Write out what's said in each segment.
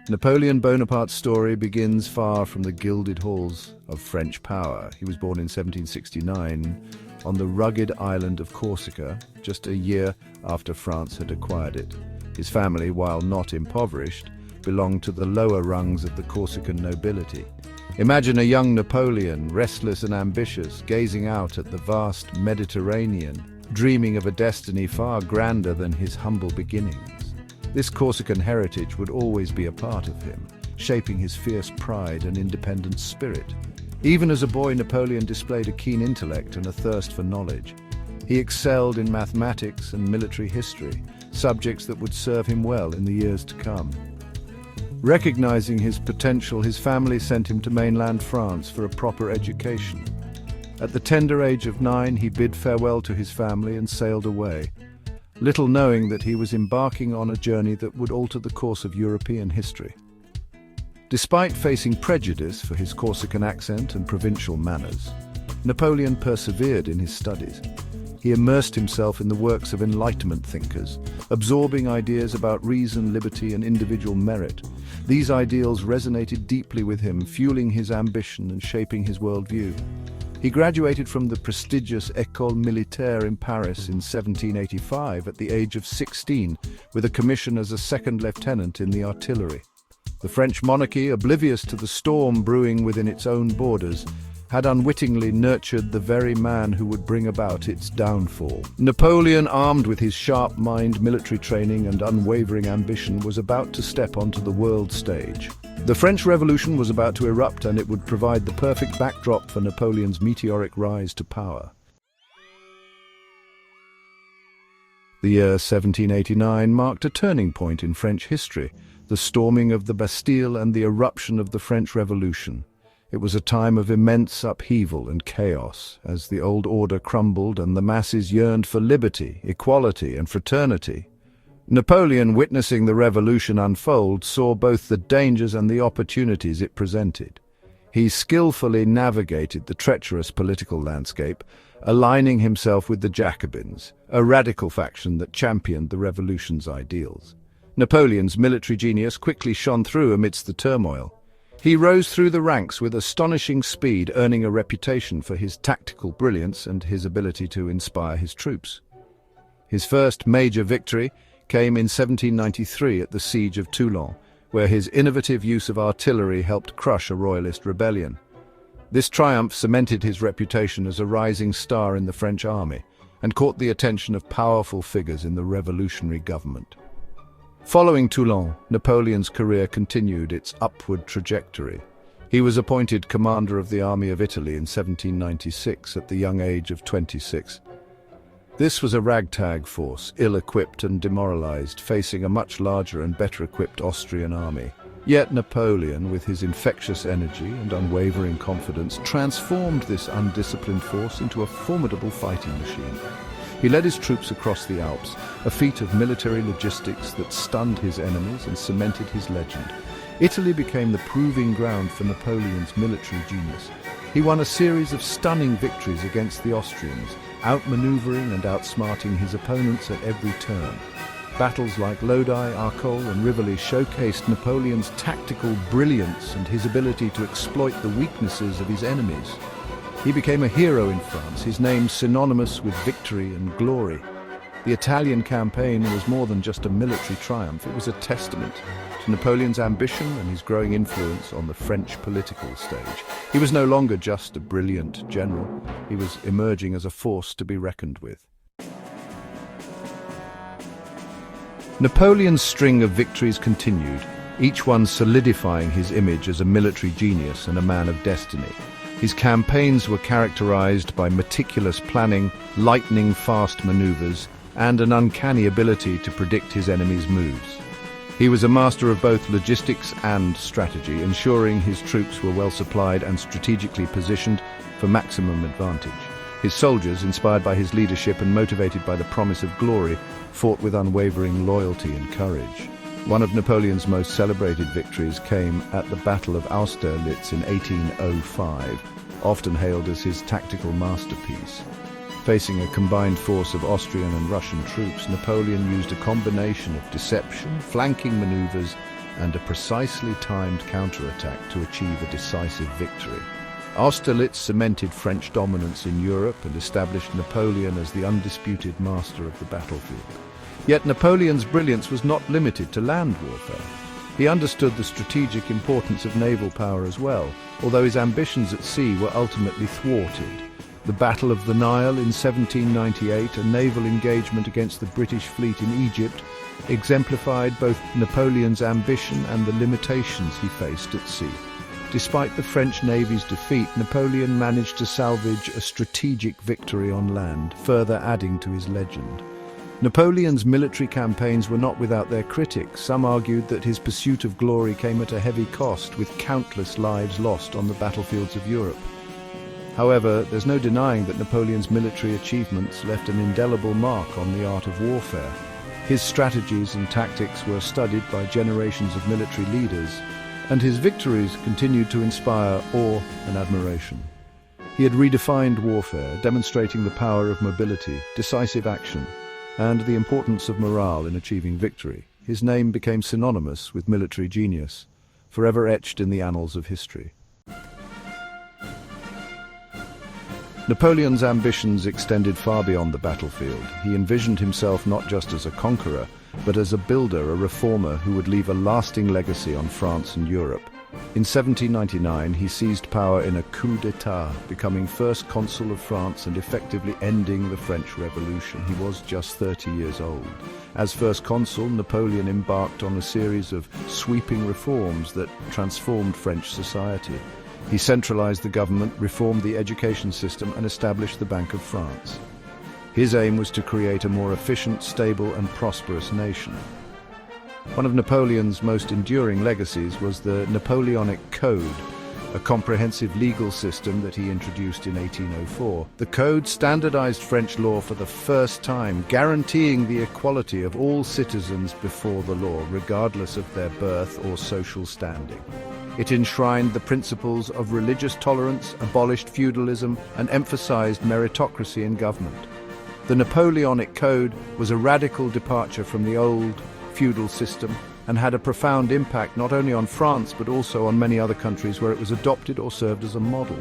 Napoleon Bonaparte's story begins far from the gilded halls of French power. He was born in 1769 on the rugged island of Corsica, just a year after France had acquired it. His family, while not impoverished, belonged to the lower rungs of the Corsican nobility. Imagine a young Napoleon, restless and ambitious, gazing out at the vast Mediterranean, dreaming of a destiny far grander than his humble beginnings. This Corsican heritage would always be a part of him, shaping his fierce pride and independent spirit. Even as a boy, Napoleon displayed a keen intellect and a thirst for knowledge. He excelled in mathematics and military history, subjects that would serve him well in the years to come. Recognizing his potential, his family sent him to mainland France for a proper education. At the tender age of 9, he bid farewell to his family and sailed away, little knowing that he was embarking on a journey that would alter the course of European history. Despite facing prejudice for his Corsican accent and provincial manners, Napoleon persevered in his studies. He immersed himself in the works of Enlightenment thinkers, absorbing ideas about reason, liberty, and individual merit. These ideals resonated deeply with him, fueling his ambition and shaping his worldview. He graduated from the prestigious École Militaire in Paris in 1785 at the age of 16, with a commission as a second lieutenant in the artillery. The French monarchy, oblivious to the storm brewing within its own borders, had unwittingly nurtured the very man who would bring about its downfall. Napoleon, armed with his sharp mind, military training, and unwavering ambition, was about to step onto the world stage. The French Revolution was about to erupt, and it would provide the perfect backdrop for Napoleon's meteoric rise to power. The year 1789 marked a turning point in French history, the storming of the Bastille and the eruption of the French Revolution. It was a time of immense upheaval and chaos, as the old order crumbled and the masses yearned for liberty, equality, and fraternity. Napoleon, witnessing the revolution unfold, saw both the dangers and the opportunities it presented. He skillfully navigated the treacherous political landscape, aligning himself with the Jacobins, a radical faction that championed the revolution's ideals. Napoleon's military genius quickly shone through amidst the turmoil. He rose through the ranks with astonishing speed, earning a reputation for his tactical brilliance and his ability to inspire his troops. His first major victory came in 1793 at the Siege of Toulon, where his innovative use of artillery helped crush a royalist rebellion. This triumph cemented his reputation as a rising star in the French army and caught the attention of powerful figures in the revolutionary government. Following Toulon, Napoleon's career continued its upward trajectory. He was appointed commander of the Army of Italy in 1796 at the young age of 26. This was a ragtag force, ill-equipped and demoralized, facing a much larger and better-equipped Austrian army. Yet Napoleon, with his infectious energy and unwavering confidence, transformed this undisciplined force into a formidable fighting machine. He led his troops across the Alps, a feat of military logistics that stunned his enemies and cemented his legend. Italy became the proving ground for Napoleon's military genius. He won a series of stunning victories against the Austrians, outmaneuvering and outsmarting his opponents at every turn. Battles like Lodi, Arcole, and Rivoli showcased Napoleon's tactical brilliance and his ability to exploit the weaknesses of his enemies. He became a hero in France, his name synonymous with victory and glory. The Italian campaign was more than just a military triumph, it was a testament to Napoleon's ambition and his growing influence on the French political stage. He was no longer just a brilliant general, he was emerging as a force to be reckoned with. Napoleon's string of victories continued, each one solidifying his image as a military genius and a man of destiny. His campaigns were characterized by meticulous planning, lightning-fast maneuvers, and an uncanny ability to predict his enemies' moves. He was a master of both logistics and strategy, ensuring his troops were well supplied and strategically positioned for maximum advantage. His soldiers, inspired by his leadership and motivated by the promise of glory, fought with unwavering loyalty and courage. One of Napoleon's most celebrated victories came at the Battle of Austerlitz in 1805, often hailed as his tactical masterpiece. Facing a combined force of Austrian and Russian troops, Napoleon used a combination of deception, flanking maneuvers, and a precisely timed counterattack to achieve a decisive victory. Austerlitz cemented French dominance in Europe and established Napoleon as the undisputed master of the battlefield. Yet Napoleon's brilliance was not limited to land warfare. He understood the strategic importance of naval power as well, although his ambitions at sea were ultimately thwarted. The Battle of the Nile in 1798, a naval engagement against the British fleet in Egypt, exemplified both Napoleon's ambition and the limitations he faced at sea. Despite the French Navy's defeat, Napoleon managed to salvage a strategic victory on land, further adding to his legend. Napoleon's military campaigns were not without their critics. Some argued that his pursuit of glory came at a heavy cost, with countless lives lost on the battlefields of Europe. However, there's no denying that Napoleon's military achievements left an indelible mark on the art of warfare. His strategies and tactics were studied by generations of military leaders, and his victories continued to inspire awe and admiration. He had redefined warfare, demonstrating the power of mobility, decisive action, and the importance of morale in achieving victory. His name became synonymous with military genius, forever etched in the annals of history. Napoleon's ambitions extended far beyond the battlefield. He envisioned himself not just as a conqueror, but as a builder, a reformer who would leave a lasting legacy on France and Europe. In 1799, he seized power in a coup d'etat, becoming first consul of France and effectively ending the French Revolution. He was just 30 years old. As first consul, Napoleon embarked on a series of sweeping reforms that transformed French society. He centralized the government, reformed the education system, and established the Bank of France. His aim was to create a more efficient, stable, and prosperous nation. One of Napoleon's most enduring legacies was the Napoleonic Code, a comprehensive legal system that he introduced in 1804. The Code standardized French law for the first time, guaranteeing the equality of all citizens before the law, regardless of their birth or social standing. It enshrined the principles of religious tolerance, abolished feudalism, and emphasized meritocracy in government. The Napoleonic Code was a radical departure from the old feudal system and had a profound impact not only on France but also on many other countries where it was adopted or served as a model.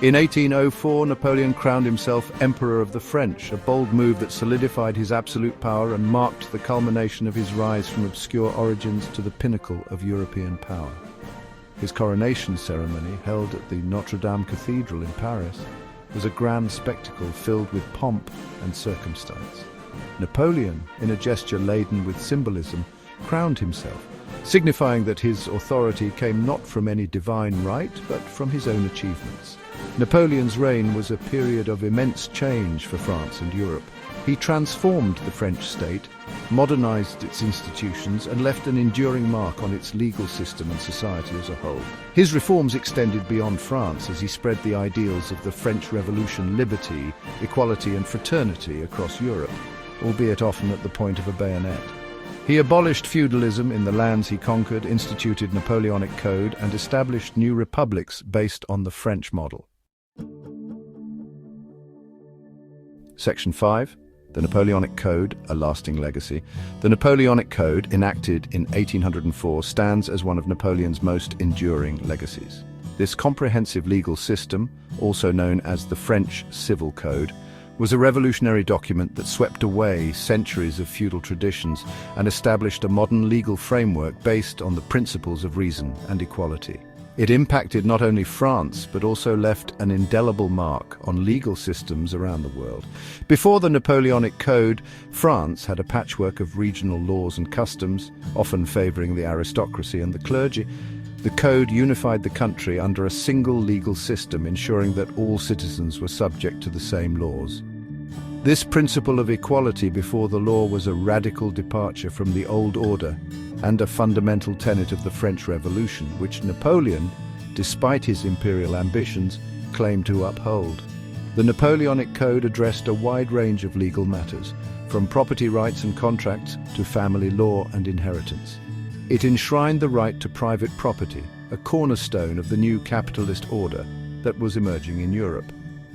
In 1804, Napoleon crowned himself Emperor of the French, a bold move that solidified his absolute power and marked the culmination of his rise from obscure origins to the pinnacle of European power. His coronation ceremony, held at the Notre Dame Cathedral in Paris, was a grand spectacle filled with pomp and circumstance. Napoleon, in a gesture laden with symbolism, crowned himself, signifying that his authority came not from any divine right, but from his own achievements. Napoleon's reign was a period of immense change for France and Europe. He transformed the French state, modernized its institutions, and left an enduring mark on its legal system and society as a whole. His reforms extended beyond France as he spread the ideals of the French Revolution: liberty, equality, and fraternity across Europe, albeit often at the point of a bayonet. He abolished feudalism in the lands he conquered, instituted Napoleonic Code, and established new republics based on the French model. Section 5. The Napoleonic Code, a lasting legacy. The Napoleonic Code, enacted in 1804, stands as one of Napoleon's most enduring legacies. This comprehensive legal system, also known as the French Civil Code, was a revolutionary document that swept away centuries of feudal traditions and established a modern legal framework based on the principles of reason and equality. It impacted not only France, but also left an indelible mark on legal systems around the world. Before the Napoleonic Code, France had a patchwork of regional laws and customs, often favoring the aristocracy and the clergy. The Code unified the country under a single legal system, ensuring that all citizens were subject to the same laws. This principle of equality before the law was a radical departure from the old order and a fundamental tenet of the French Revolution, which Napoleon, despite his imperial ambitions, claimed to uphold. The Napoleonic Code addressed a wide range of legal matters, from property rights and contracts to family law and inheritance. It enshrined the right to private property, a cornerstone of the new capitalist order that was emerging in Europe.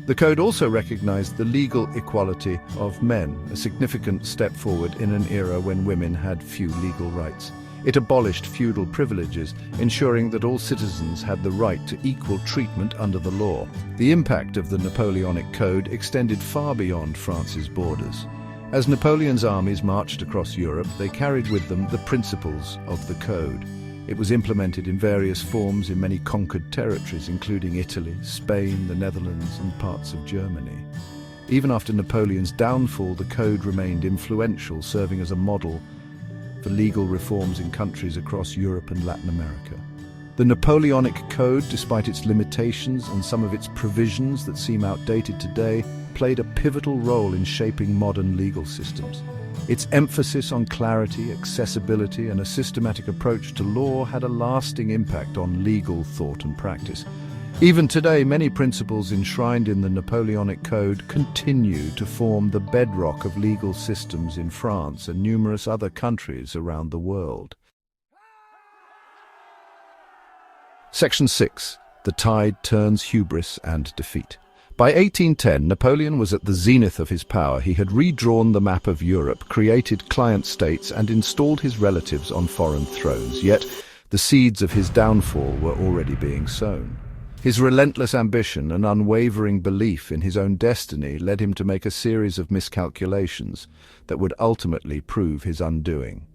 The Code also recognized the legal equality of men, a significant step forward in an era when women had few legal rights. It abolished feudal privileges, ensuring that all citizens had the right to equal treatment under the law. The impact of the Napoleonic Code extended far beyond France's borders. As Napoleon's armies marched across Europe, they carried with them the principles of the Code. It was implemented in various forms in many conquered territories, including Italy, Spain, the Netherlands, and parts of Germany. Even after Napoleon's downfall, the Code remained influential, serving as a model for legal reforms in countries across Europe and Latin America. The Napoleonic Code, despite its limitations and some of its provisions that seem outdated today, played a pivotal role in shaping modern legal systems. Its emphasis on clarity, accessibility, and a systematic approach to law had a lasting impact on legal thought and practice. Even today, many principles enshrined in the Napoleonic Code continue to form the bedrock of legal systems in France and numerous other countries around the world. Section 6. The tide turns hubris and defeat. By 1810, Napoleon was at the zenith of his power. He had redrawn the map of Europe, created client states, and installed his relatives on foreign thrones. Yet, the seeds of his downfall were already being sown. His relentless ambition and unwavering belief in his own destiny led him to make a series of miscalculations that would ultimately prove his undoing.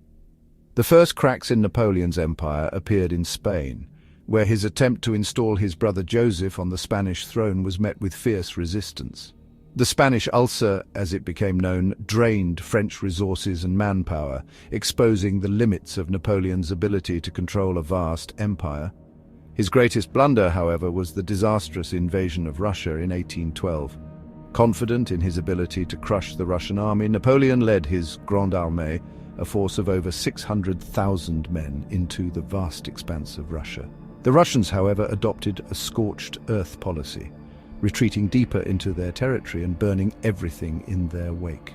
The first cracks in Napoleon's empire appeared in Spain, where his attempt to install his brother Joseph on the Spanish throne was met with fierce resistance. The Spanish Ulcer, as it became known, drained French resources and manpower, exposing the limits of Napoleon's ability to control a vast empire. His greatest blunder, however, was the disastrous invasion of Russia in 1812. Confident in his ability to crush the Russian army, Napoleon led his Grande Armée, a force of over 600,000 men, into the vast expanse of Russia. The Russians, however, adopted a scorched earth policy, retreating deeper into their territory and burning everything in their wake.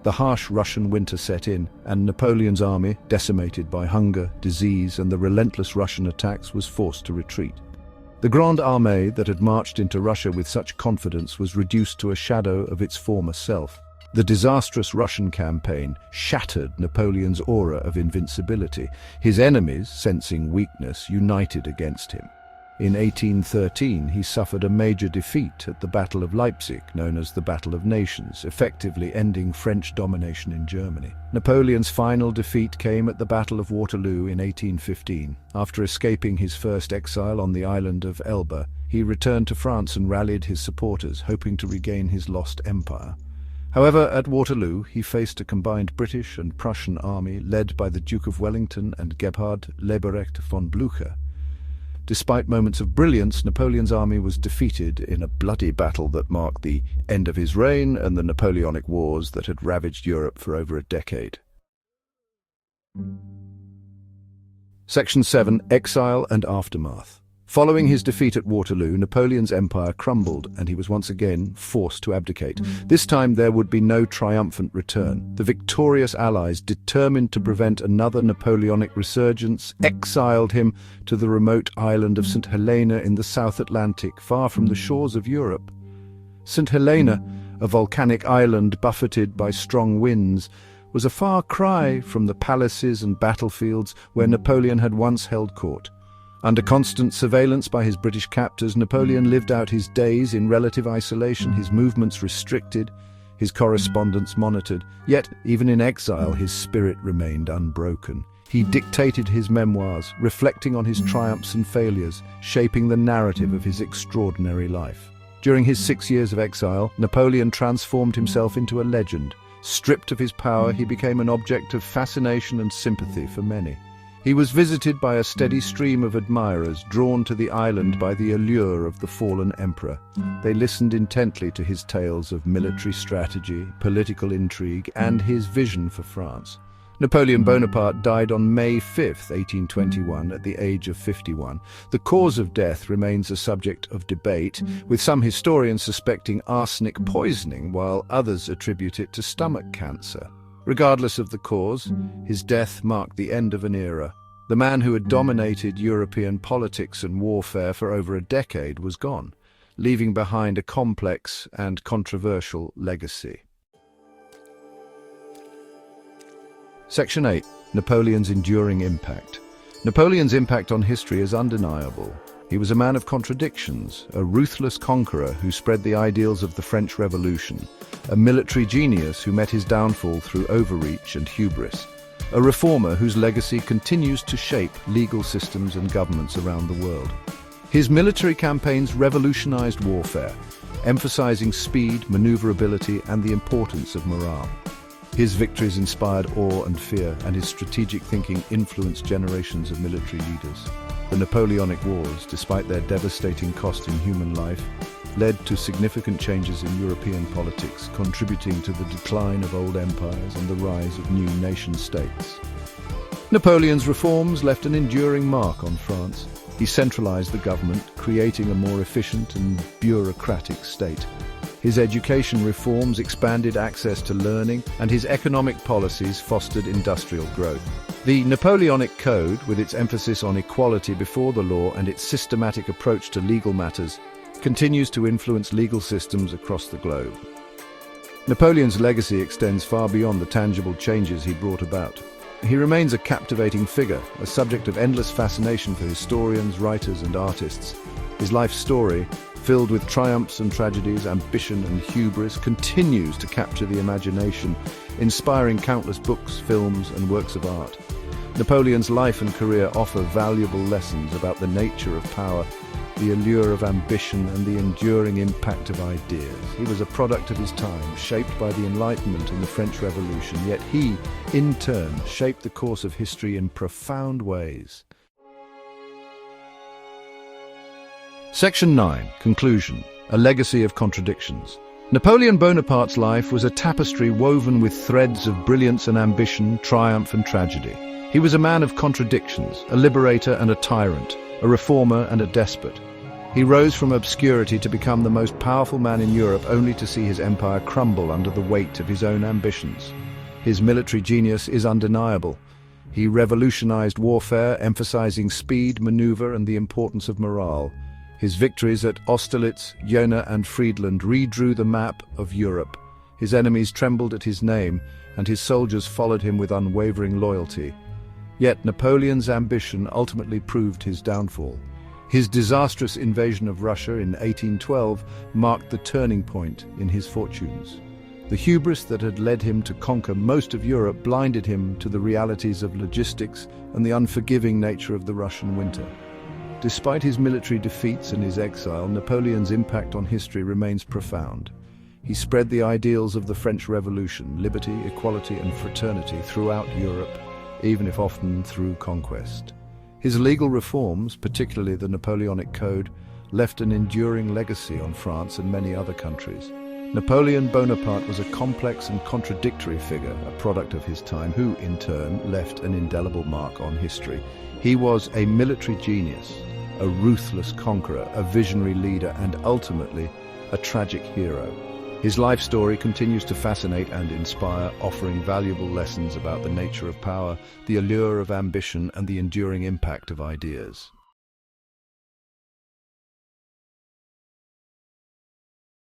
The harsh Russian winter set in, and Napoleon's army, decimated by hunger, disease, and the relentless Russian attacks, was forced to retreat. The Grande Armée that had marched into Russia with such confidence was reduced to a shadow of its former self. The disastrous Russian campaign shattered Napoleon's aura of invincibility. His enemies, sensing weakness, united against him. In 1813, he suffered a major defeat at the Battle of Leipzig, known as the Battle of Nations, effectively ending French domination in Germany. Napoleon's final defeat came at the Battle of Waterloo in 1815. After escaping his first exile on the island of Elba, he returned to France and rallied his supporters, hoping to regain his lost empire. However, at Waterloo, he faced a combined British and Prussian army led by the Duke of Wellington and Gebhard Leberecht von Blücher. Despite moments of brilliance, Napoleon's army was defeated in a bloody battle that marked the end of his reign and the Napoleonic Wars that had ravaged Europe for over a decade. Section 7. Exile and Aftermath. Following his defeat at Waterloo, Napoleon's empire crumbled and he was once again forced to abdicate. This time there would be no triumphant return. The victorious Allies, determined to prevent another Napoleonic resurgence, exiled him to the remote island of St. Helena in the South Atlantic, far from the shores of Europe. St. Helena, a volcanic island buffeted by strong winds, was a far cry from the palaces and battlefields where Napoleon had once held court. Under constant surveillance by his British captors, Napoleon lived out his days in relative isolation, his movements restricted, his correspondence monitored. Yet, even in exile, his spirit remained unbroken. He dictated his memoirs, reflecting on his triumphs and failures, shaping the narrative of his extraordinary life. During his 6 years of exile, Napoleon transformed himself into a legend. Stripped of his power, he became an object of fascination and sympathy for many. He was visited by a steady stream of admirers, drawn to the island by the allure of the fallen emperor. They listened intently to his tales of military strategy, political intrigue, and his vision for France. Napoleon Bonaparte died on May 5, 1821, at the age of 51. The cause of death remains a subject of debate, with some historians suspecting arsenic poisoning, while others attribute it to stomach cancer. Regardless of the cause, his death marked the end of an era. The man who had dominated European politics and warfare for over a decade was gone, leaving behind a complex and controversial legacy. Section 8. Napoleon's enduring impact. Napoleon's impact on history is undeniable. He was a man of contradictions, a ruthless conqueror who spread the ideals of the French Revolution, a military genius who met his downfall through overreach and hubris, a reformer whose legacy continues to shape legal systems and governments around the world. His military campaigns revolutionized warfare, emphasizing speed, maneuverability, and the importance of morale. His victories inspired awe and fear, and his strategic thinking influenced generations of military leaders. The Napoleonic Wars, despite their devastating cost in human life, led to significant changes in European politics, contributing to the decline of old empires and the rise of new nation-states. Napoleon's reforms left an enduring mark on France. He centralized the government, creating a more efficient and bureaucratic state. His education reforms expanded access to learning, and his economic policies fostered industrial growth. The Napoleonic Code, with its emphasis on equality before the law and its systematic approach to legal matters, continues to influence legal systems across the globe. Napoleon's legacy extends far beyond the tangible changes he brought about. He remains a captivating figure, a subject of endless fascination for historians, writers, and artists. His life story, filled with triumphs and tragedies, ambition and hubris, continues to capture the imagination, inspiring countless books, films, and works of art. Napoleon's life and career offer valuable lessons about the nature of power, the allure of ambition, and the enduring impact of ideas. He was a product of his time, shaped by the Enlightenment and the French Revolution, yet he, in turn, shaped the course of history in profound ways. Section 9. Conclusion. A Legacy of Contradictions. Napoleon Bonaparte's life was a tapestry woven with threads of brilliance and ambition, triumph and tragedy. He was a man of contradictions, a liberator and a tyrant, a reformer and a despot. He rose from obscurity to become the most powerful man in Europe, only to see his empire crumble under the weight of his own ambitions. His military genius is undeniable. He revolutionized warfare, emphasizing speed, maneuver, and the importance of morale. His victories at Austerlitz, Jena, and Friedland redrew the map of Europe. His enemies trembled at his name, and his soldiers followed him with unwavering loyalty. Yet Napoleon's ambition ultimately proved his downfall. His disastrous invasion of Russia in 1812 marked the turning point in his fortunes. The hubris that had led him to conquer most of Europe blinded him to the realities of logistics and the unforgiving nature of the Russian winter. Despite his military defeats and his exile, Napoleon's impact on history remains profound. He spread the ideals of the French Revolution, liberty, equality, and fraternity throughout Europe, even if often through conquest. His legal reforms, particularly the Napoleonic Code, left an enduring legacy on France and many other countries. Napoleon Bonaparte was a complex and contradictory figure, a product of his time, who, in turn, left an indelible mark on history. He was a military genius, a ruthless conqueror, a visionary leader, and ultimately, a tragic hero. His life story continues to fascinate and inspire, offering valuable lessons about the nature of power, the allure of ambition, and the enduring impact of ideas.